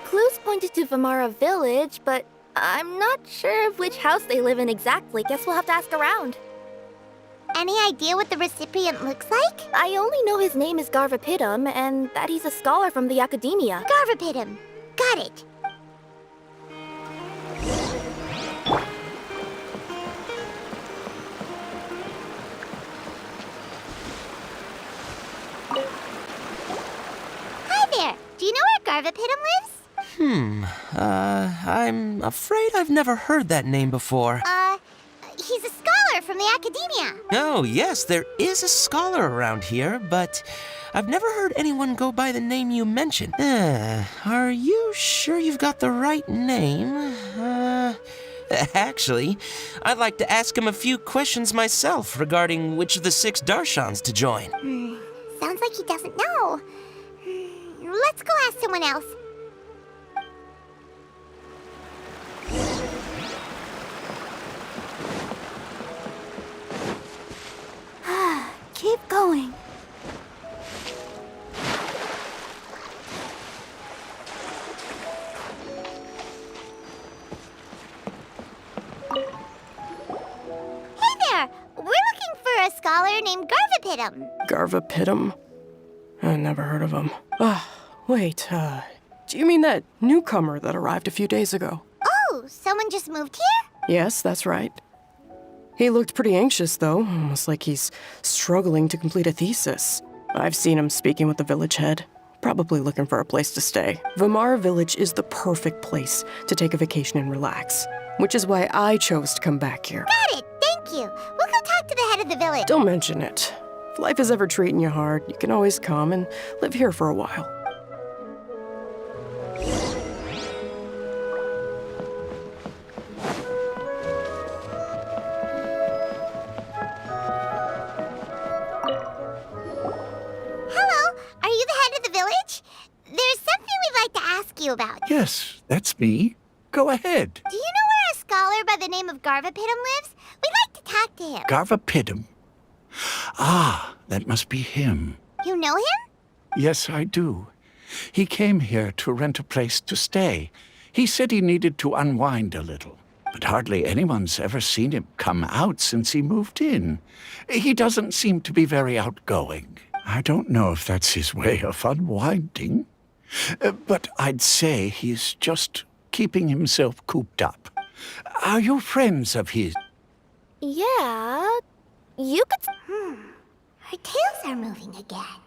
clues pointed to Vimara Village, but I'm not sure of which house they live in exactly. Guess we'll have to ask around. Any idea what the recipient looks like? I only know his name is Garvipidam, and that he's a scholar from the Akademiya. Garvipidam. Got it. Hi there. Do you know where Garvipidam lives? I'm afraid I've never heard that name before. He's a scholar from the Akademiya. Oh, yes, there is a scholar around here, but I've never heard anyone go by the name you mentioned. Are you sure you've got the right name? Actually, I'd like to ask him a few questions myself regarding which of the 6 Darshans to join. Sounds like he doesn't know. Let's go ask someone else. Keep going. Hey there! We're looking for a scholar named Garvipidam. Garvipidam? I never heard of him. Wait, do you mean that newcomer that arrived a few days ago? Oh, someone just moved here? Yes, that's right. He looked pretty anxious, though, almost like he's struggling to complete a thesis. I've seen him speaking with the village head, probably looking for a place to stay. Vimara Village is the perfect place to take a vacation and relax, which is why I chose to come back here. Got it, thank you. We'll go talk to the head of the village. Don't mention it. If life is ever treating you hard, you can always come and live here for a while. About. Yes, that's me. Go ahead. Do you know where a scholar by the name of Garvipidam lives? We'd like to talk to him. Garvipidam. Ah, that must be him. You know him? Yes, I do. He came here to rent a place to stay. He said he needed to unwind a little, but hardly anyone's ever seen him come out since he moved in. He doesn't seem to be very outgoing. I don't know if that's his way of unwinding. But I'd say he's just keeping himself cooped up. Are you friends of his? Yeah, you could... Her tails are moving again.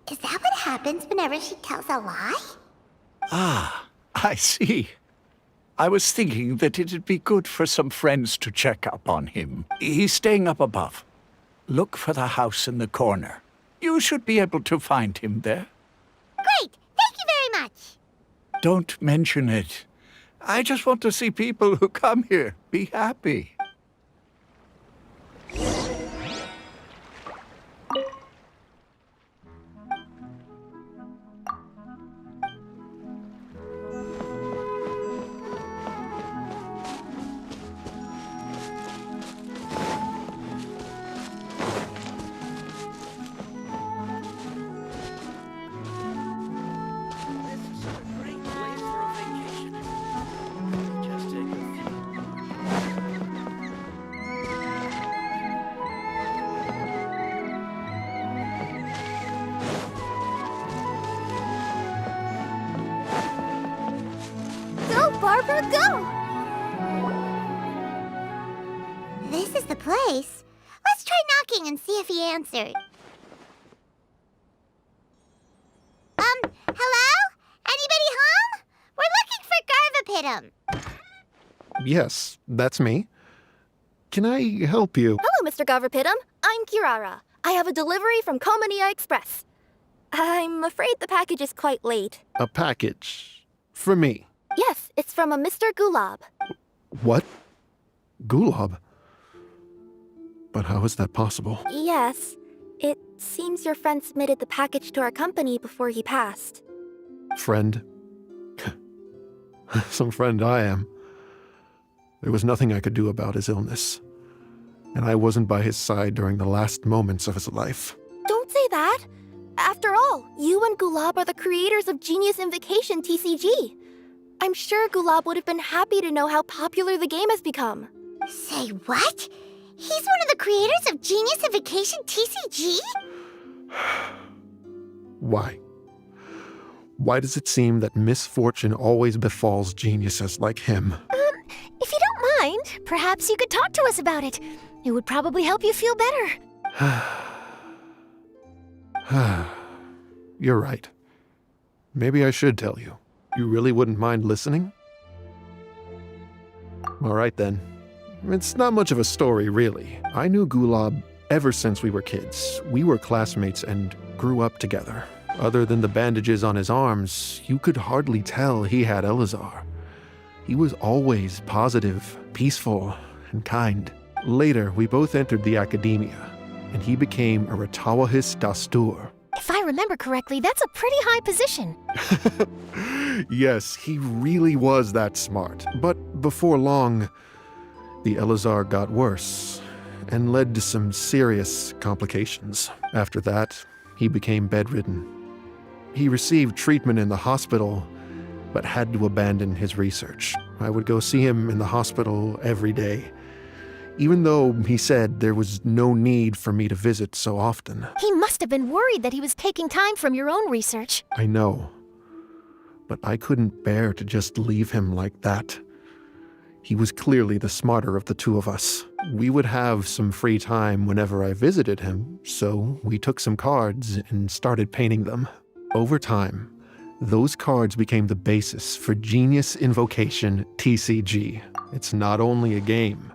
Is that what happens whenever she tells a lie? Ah, I see. I was thinking that it'd be good for some friends to check up on him. He's staying up above. Look for the house in the corner. You should be able to find him there. Great! Thank you very much! Don't mention it. I just want to see people who come here be happy. Barbara, go! This is the place. Let's try knocking and see if he answered. Hello? Anybody home? We're looking for Garvipidam. Yes, that's me. Can I help you? Hello, Mr. Garvipidam. I'm Kirara. I have a delivery from Akademiya Express. I'm afraid the package is quite late. A package? For me? Yes, it's from a Mr. Gulab. What? Gulab? But how is that possible? Yes. It seems your friend submitted the package to our company before he passed. Friend? Some friend I am. There was nothing I could do about his illness. And I wasn't by his side during the last moments of his life. Don't say that. After all, you and Gulab are the creators of Genius Invocation TCG. I'm sure Gulab would have been happy to know how popular the game has become. Say what? He's one of the creators of Geniusification TCG? Why? Why does it seem that misfortune always befalls geniuses like him? If you don't mind, perhaps you could talk to us about it. It would probably help you feel better. You're right. Maybe I should tell you. You really wouldn't mind listening? All right then. It's not much of a story, really. I knew Gulab ever since we were kids. We were classmates and grew up together. Other than the bandages on his arms, you could hardly tell he had Eleazar. He was always positive, peaceful, and kind. Later, we both entered the Akademiya, and he became a Rtawahist Dastur. If I remember correctly, that's a pretty high position. Yes, he really was that smart. But before long, the Eleazar got worse and led to some serious complications. After that, he became bedridden. He received treatment in the hospital, but had to abandon his research. I would go see him in the hospital every day, even though he said there was no need for me to visit so often. He must have been worried that he was taking time from your own research. I know, but I couldn't bear to just leave him like that. He was clearly the smarter of the two of us. We would have some free time whenever I visited him, so we took some cards and started painting them. Over time, those cards became the basis for Genius Invocation TCG. It's not only a game.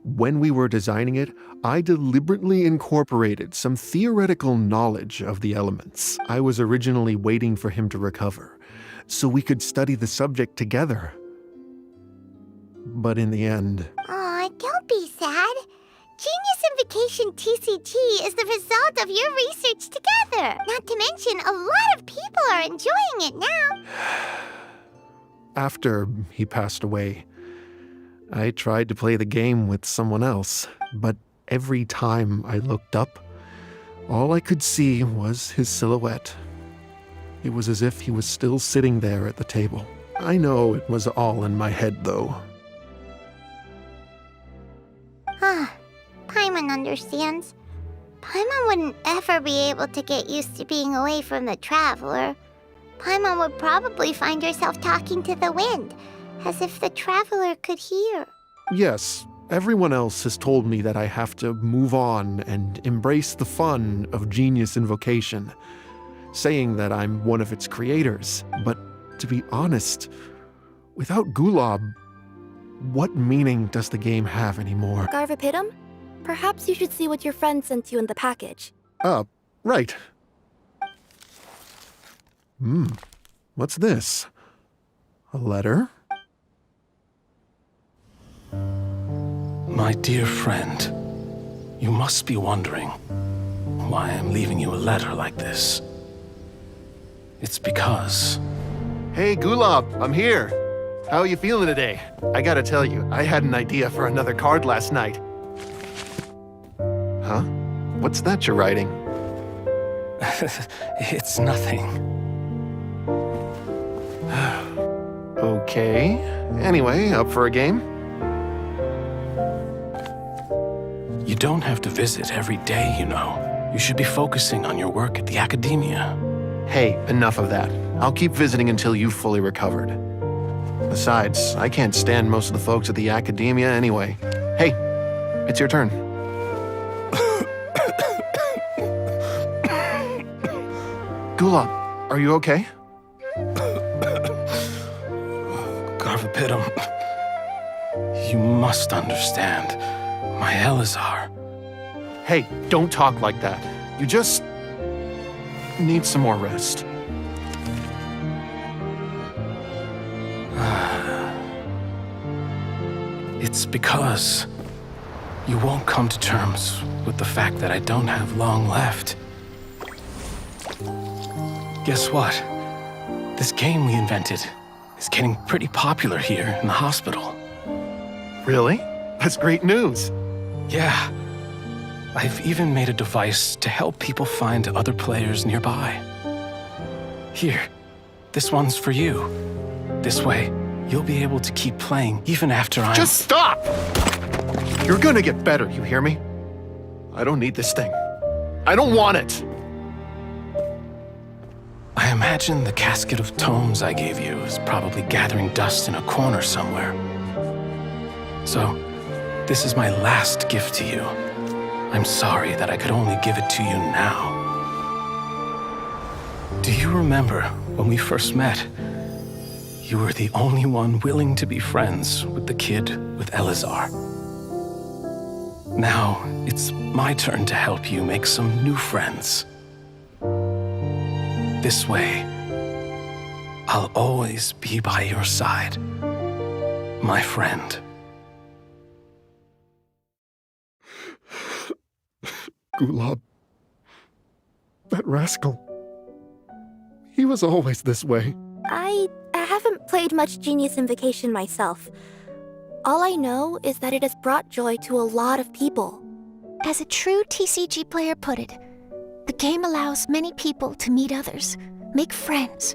When we were designing it, I deliberately incorporated some theoretical knowledge of the elements. I was originally waiting for him to recover, so we could study the subject together. But in the end... Aw, don't be sad. Geniusification TCG is the result of your research together. Not to mention, a lot of people are enjoying it now. After he passed away, I tried to play the game with someone else, but every time I looked up, all I could see was his silhouette. It was as if he was still sitting there at the table. I know it was all in my head, though. Paimon understands. Paimon wouldn't ever be able to get used to being away from the Traveler. Paimon would probably find herself talking to the wind, as if the Traveler could hear. Yes, everyone else has told me that I have to move on and embrace the fun of Genius Invocation, saying that I'm one of its creators. But to be honest, without Gulab, what meaning does the game have anymore? Garvipidam? Perhaps you should see what your friend sent you in the package. Right. What's this? A letter? My dear friend, you must be wondering why I'm leaving you a letter like this. It's because... Hey, Gulab, I'm here. How are you feeling today? I gotta tell you, I had an idea for another card last night. Huh? What's that you're writing? It's nothing. Okay. Anyway, up for a game? You don't have to visit every day, you know. You should be focusing on your work at the Akademiya. Hey, enough of that. I'll keep visiting until you've fully recovered. Besides, I can't stand most of the folks at the Akademiya anyway. Hey, it's your turn. Gulab, are you okay? Garvipidam, you must understand. My Eleazar. Hey, don't talk like that. You just need some more rest. It's because you won't come to terms with the fact that I don't have long left. Guess what? This game we invented is getting pretty popular here in the hospital. Really? That's great news. Yeah. I've even made a device to help people find other players nearby. Here, this one's for you. This way, you'll be able to keep playing even after I'm... Just stop! You're gonna get better, you hear me? I don't need this thing. I don't want it! I imagine the casket of tomes I gave you is probably gathering dust in a corner somewhere. So, this is my last gift to you. I'm sorry that I could only give it to you now. Do you remember when we first met? You were the only one willing to be friends with the kid with Eleazar. Now, it's my turn to help you make some new friends. This way, I'll always be by your side, my friend. Gulab. That rascal. He was always this way. I haven't played much Genius Invocation myself. All I know is that it has brought joy to a lot of people. As a true TCG player put it, the game allows many people to meet others, make friends,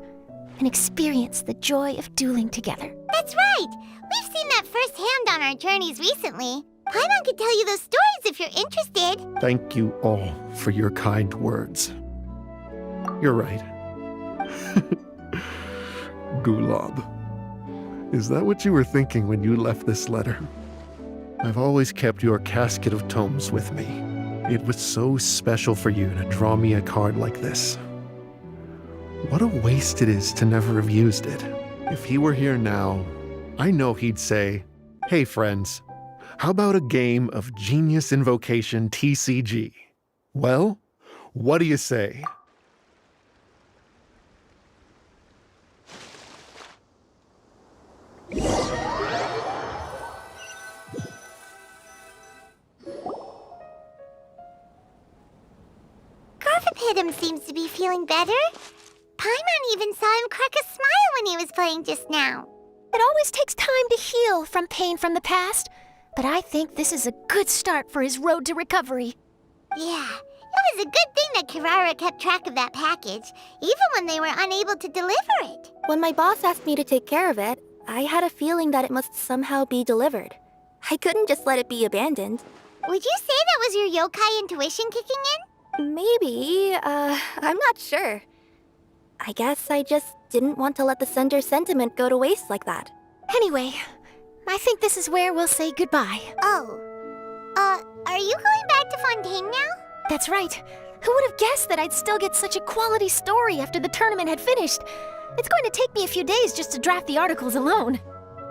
and experience the joy of dueling together. That's right! We've seen that firsthand on our journeys recently. Paimon could tell you those stories if you're interested. Thank you all for your kind words. You're right. Gulab. Is that what you were thinking when you left this letter? I've always kept your casket of tomes with me. It was so special for you to draw me a card like this. What a waste it is to never have used it. If he were here now, I know he'd say, "Hey friends, how about a game of Genius Invocation TCG? Well, what do you say?" Garvipidam seems to be feeling better. Paimon even saw him crack a smile when he was playing just now. It always takes time to heal from pain from the past, but I think this is a good start for his road to recovery. Yeah, it was a good thing that Kirara kept track of that package, even when they were unable to deliver it. When my boss asked me to take care of it, I had a feeling that it must somehow be delivered. I couldn't just let it be abandoned. Would you say that was your yokai intuition kicking in? Maybe, I'm not sure. I guess I just didn't want to let the sender's sentiment go to waste like that. Anyway, I think this is where we'll say goodbye. Oh. Are you going back to Fontaine now? That's right. Who would have guessed that I'd still get such a quality story after the tournament had finished? It's going to take me a few days just to draft the articles alone.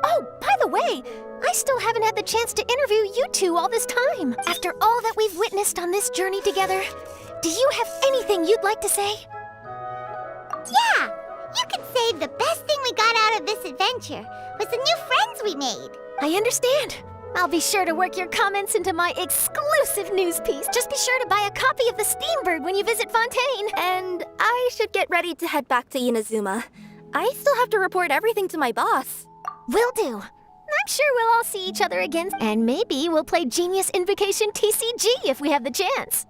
Oh, by the way, I still haven't had the chance to interview you two all this time. After all that we've witnessed on this journey together, do you have anything you'd like to say? Yeah! You could say the best thing we got out of this adventure was the new friends we made. I understand. I'll be sure to work your comments into my exclusive news piece. Just be sure to buy a copy of the Steambird when you visit Fontaine. And I should get ready to head back to Inazuma. I still have to report everything to my boss. Will do. I'm sure we'll all see each other again, and maybe we'll play Genius Invocation TCG if we have the chance.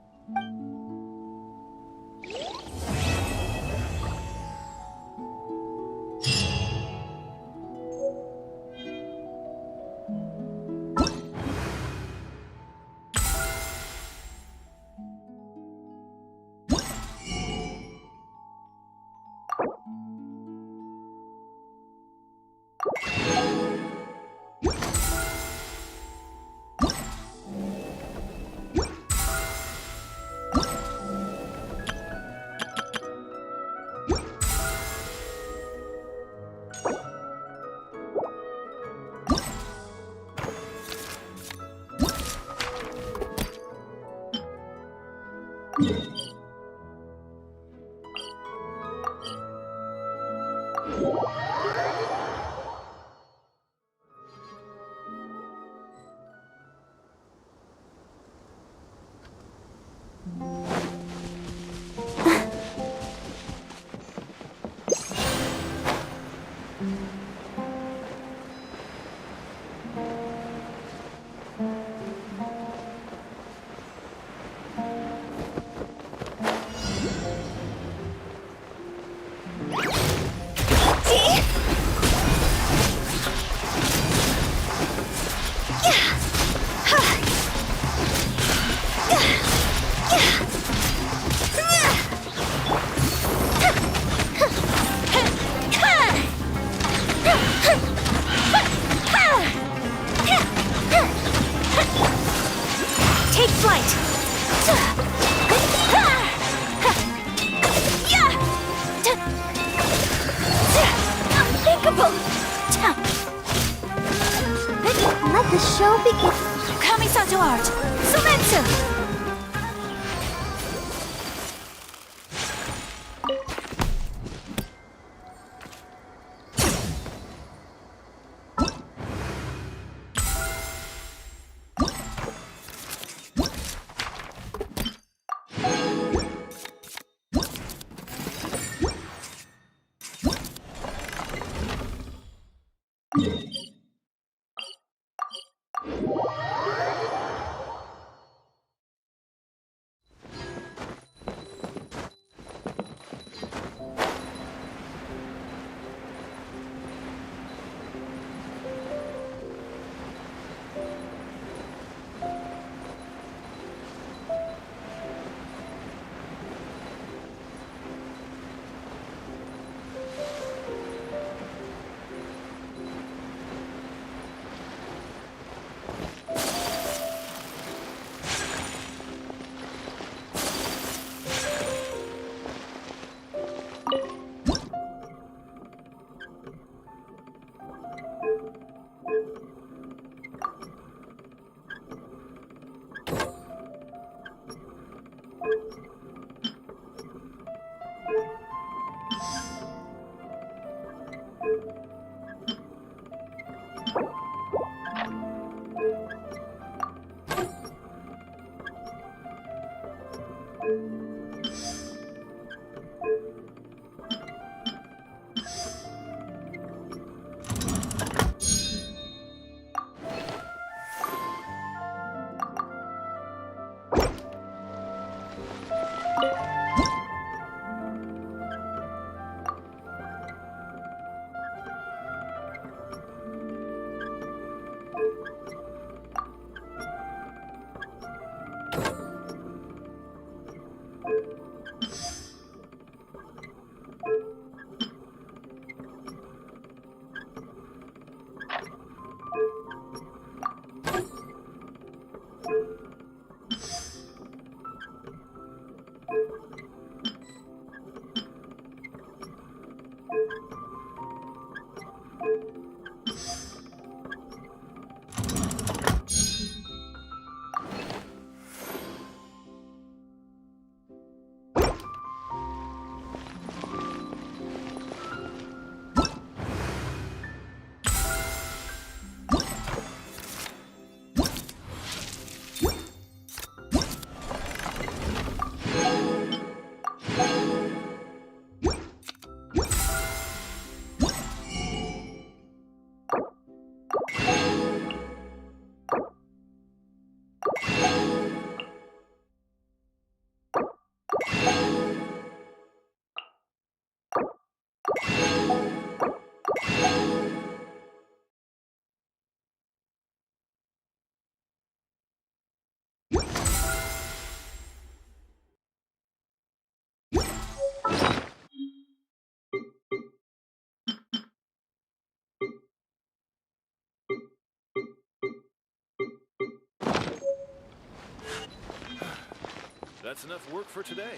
art! Sumetsu! That's enough work for today.